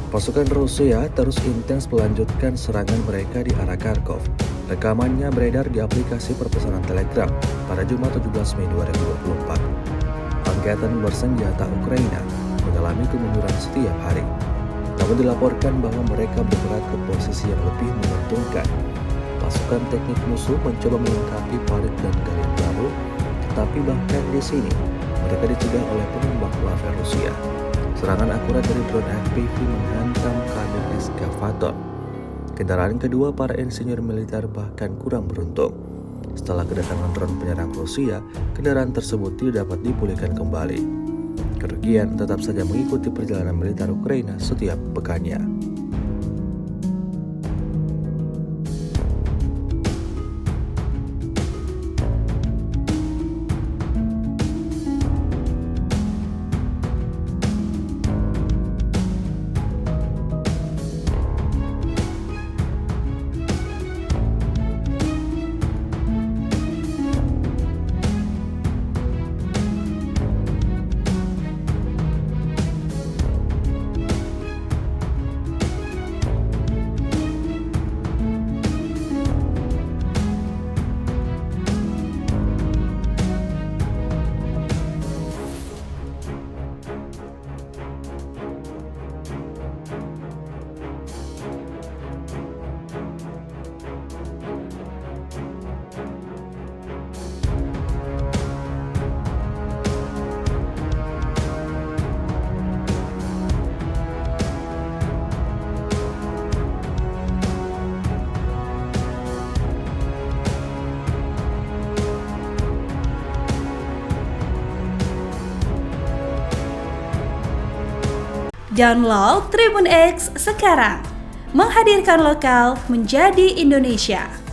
Pasukan Rusia terus intens melanjutkan serangan mereka di arah Kharkov. Rekamannya beredar di aplikasi perpesanan Telegram pada Jumat 17 Mei 2024. Angkatan bersenjata Ukraina mengalami kemunduran setiap hari. Namun dilaporkan bahwa mereka bergerak ke posisi yang lebih menguntungkan. Pasukan teknik musuh mencoba melengkapi parit dan galian baru, tetapi bahkan di sini mereka dicegah oleh penembak laser Rusia. Serangan akurat dari drone FPV menghantam kabin eskavator. Kendaraan kedua para insinyur militer bahkan kurang beruntung. Setelah kedatangan drone penyerang Rusia, kendaraan tersebut tidak dapat dipulihkan kembali. Kerugian tetap saja mengikuti perjalanan militer Ukraina setiap pekannya. Download Tribun X sekarang, menghadirkan lokal menjadi Indonesia.